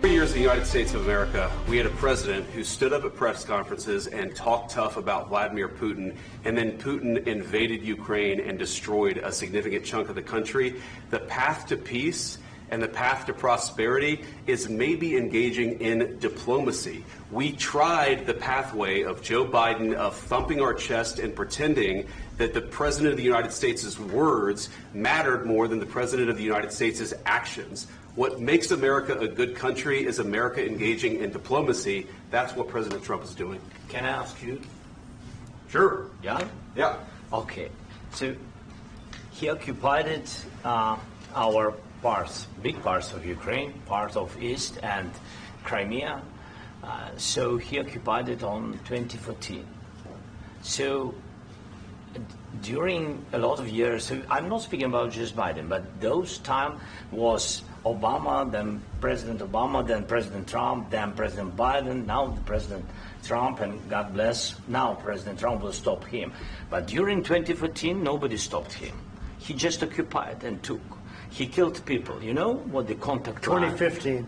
For years in the United States of America, we had a president who stood up at press conferences and talked tough about Vladimir Putin, and then Putin invaded Ukraine and destroyed a significant chunk of the country. The path to peace and the path to prosperity is maybe engaging in diplomacy. We tried the pathway of Joe Biden of thumping our chest and pretending that the President of the United States' words mattered more than the President of the United States' actions. What makes America a good country is America engaging in diplomacy. That's what President Trump is doing. Can I ask you? Sure. Yeah? Yeah. Okay. So he occupied our parts, big parts of Ukraine, part of East and Crimea. So he occupied it on 2014. So during a lot of years, so I'm not speaking about just Biden, but those time was Obama, then President Obama, then President Trump, then President Biden, now President Trump, and God bless, now President Trump will stop him. But during 2014, nobody stopped him. He just occupied and took. He killed people. You know what the contact 2015.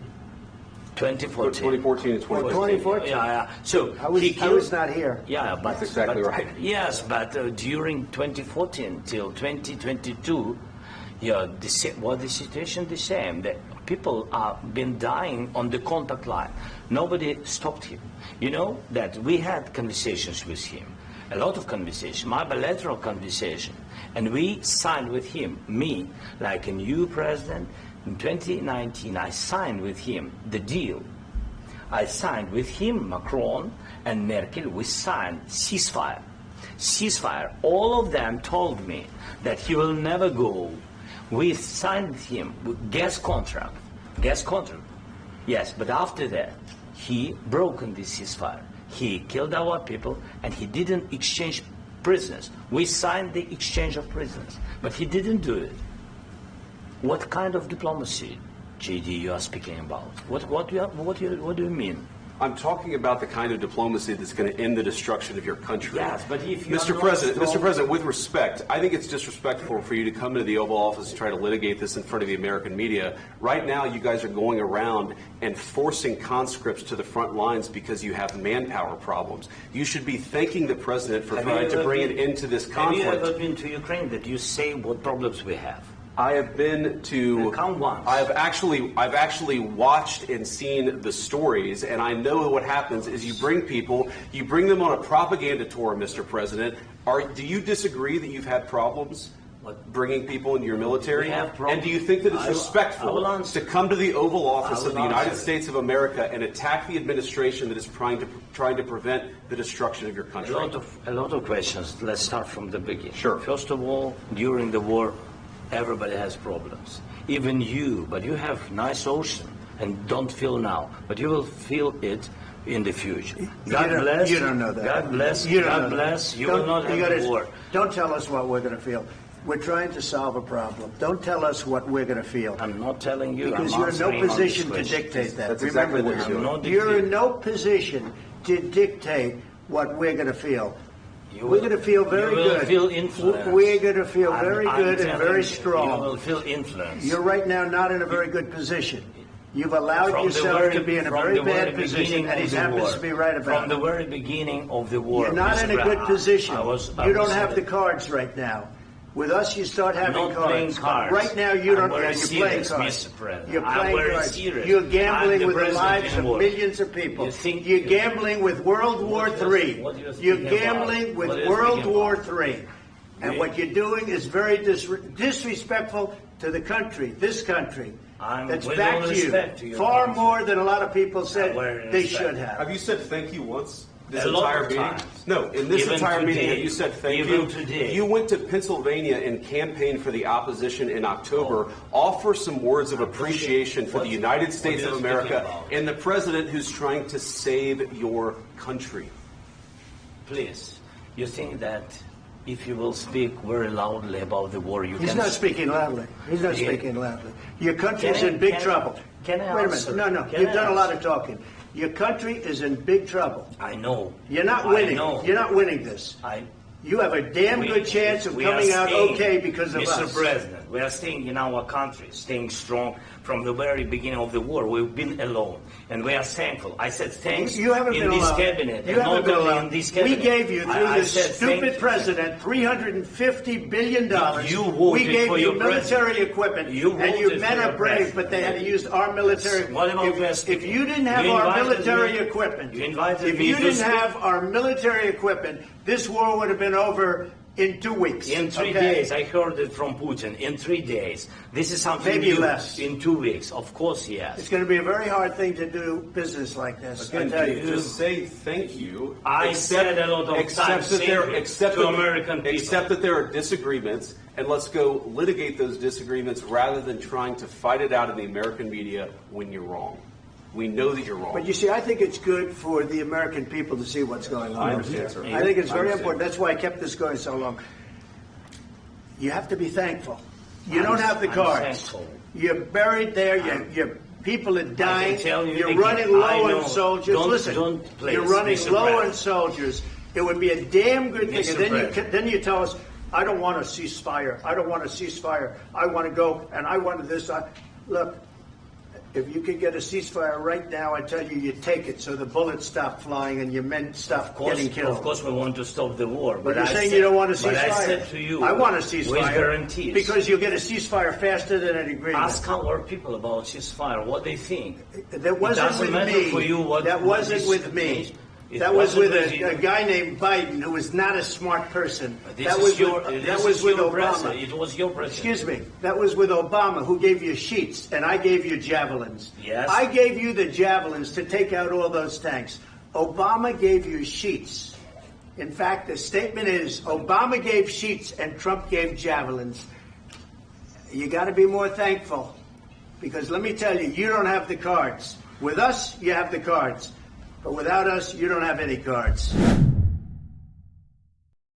2014. 2014 and 2015. 2014. Yeah. So I was not here. Yeah, but that's exactly right. Yes, but during 2014 till 2022, yeah, the situation the same. The people have been dying on the contact line. Nobody stopped him. You know that we had conversations with him, a lot of conversation, my bilateral conversation, and we signed with him, me, like a new president. In 2019, I signed with him the deal. I signed with him, Macron and Merkel, we signed ceasefire. Ceasefire. All of them told me that he will never go. We signed with him with gas contract. Gas contract. Yes, but after that, he broken this ceasefire. He killed our people and he didn't exchange prisoners. We signed the exchange of prisoners, but he didn't do it. What kind of diplomacy, JD, you are speaking about? What do you mean? I'm talking about the kind of diplomacy that's going to end the destruction of your country. Yes, but if you Mr. President, with respect, I think it's disrespectful for you to come into the Oval Office and try to litigate this in front of the American media. Right now, you guys are going around and forcing conscripts to the front lines because you have manpower problems. You should be thanking the President for trying to bring an end to this conflict. Have you ever been to Ukraine that you say what problems we have? I have been to. Count once. I've actually watched and seen the stories, and I know what happens is you bring them on a propaganda tour, Mr. President. Do you disagree that you've had problems bringing people into your military? We have problems. And do you think that it's respectful to come to the Oval Office of the United States of America and attack the administration that is trying to prevent the destruction of your country? A lot of questions. Let's start from the beginning. Sure. First of all, during the war, everybody has problems, even you, but you have nice ocean and don't feel now, but you will feel it in the future. God bless. You don't know that. God bless. You God bless. You will not have war. Don't tell us what we're going to feel. We're trying to solve a problem. Don't tell us what we're going to feel. I'm not telling you. Because you're in no position to dictate that. That's exactly what you're doing. You're in no position to dictate what we're going to feel. We're going to feel very good. You will feel influence. We're going to feel very good and very strong. You will feel influence. You're right now not in a very good position. You've allowed yourself to be in a very bad position, and he happens to be right about it. From the very beginning of the war. You're not in a good position. You don't have the cards right now. With us, you start having cards. Right now, you don't. You're playing cards. You're playing cards. You're gambling with the lives of millions of people. You're gambling with World War III. You're gambling with World War III. And what you're doing is very disrespectful to the country, this country, that's back to you, far more than a lot of people said they should have. Have you said thank you once? This a entire meeting? times. No, in this Even entire today. meeting, have you said thank Even you? today. You went to Pennsylvania and campaigned for the opposition in October. Offer some words of appreciation for the United States of America and the president who's trying to save your country. Please, you think that if you will speak very loudly about the war, you He's can... not speaking loudly. He's not speaking loudly. Your country's in big trouble. Can I Wait a answer? minute. No. Can You've I done a lot answer? of talking. Your country is in big trouble. I know. You're not I winning. know. You're not winning this. You have a damn good chance of coming out okay because of us. Mr. President, We are staying in our country, staying strong from the very beginning of the war. We've been alone, and we are thankful. I said thanks you haven't in been this alone. cabinet, You and haven't not been only alone. in this cabinet. We gave you, through I this said stupid president, $350 billion. You voted we gave for you your military president. equipment, You and you voted men for are your brave, president. but they had to use our military. What about If you didn't have You our invited military me- equipment, You invited if me you to didn't speak. have our military equipment, this war would have been over in 2 weeks. In 3 days, I heard it from Putin. In 3 days, this is something Maybe new. less. In 2 weeks, of course, yes. It's going to be a very hard thing to do business like this. Again, I tell you. just say thank you. I said a lot of times to American people. Accept that there are disagreements, and let's go litigate those disagreements rather than trying to fight it out in the American media when you're wrong. We know that you're wrong. But you see, I think it's good for the American people to see what's going on. I understand, sir. I think it's I very understand. important. That's why I kept this going so long. You have to be thankful. You don't have the I'm cards. thankful. You're buried there. Your people are dying. tell you You're again, running I low know. on soldiers. Listen, Please, you're running Mr. low on President. soldiers. It would be a damn good thing. Mr. And President. then you tell us, I don't want a ceasefire. I don't want a ceasefire. I want to go, and I want this. Look, if you could get a ceasefire right now, I tell you, you take it so the bullets stop flying and your men stop getting killed. Of course, we want to stop the war. But you're I saying said- you don't want a ceasefire. But I said to you, I want a ceasefire. with guarantees. Because you'll get a ceasefire faster than an agreement. Ask our people about ceasefire, what they think. That wasn't doesn't with matter me. for you what- that what wasn't is- with me. It That was with wasn't with a you. guy named Biden, who was not a smart person. This That is was your, with, this that was is with your Obama. president. It was your president. Excuse me. That was with Obama, who gave you sheets, and I gave you javelins. Yes. I gave you the javelins to take out all those tanks. Obama gave you sheets. In fact, the statement is Obama gave sheets and Trump gave javelins. You got to be more thankful, because let me tell you, you don't have the cards. With us, you have the cards. But without us, you don't have any cards.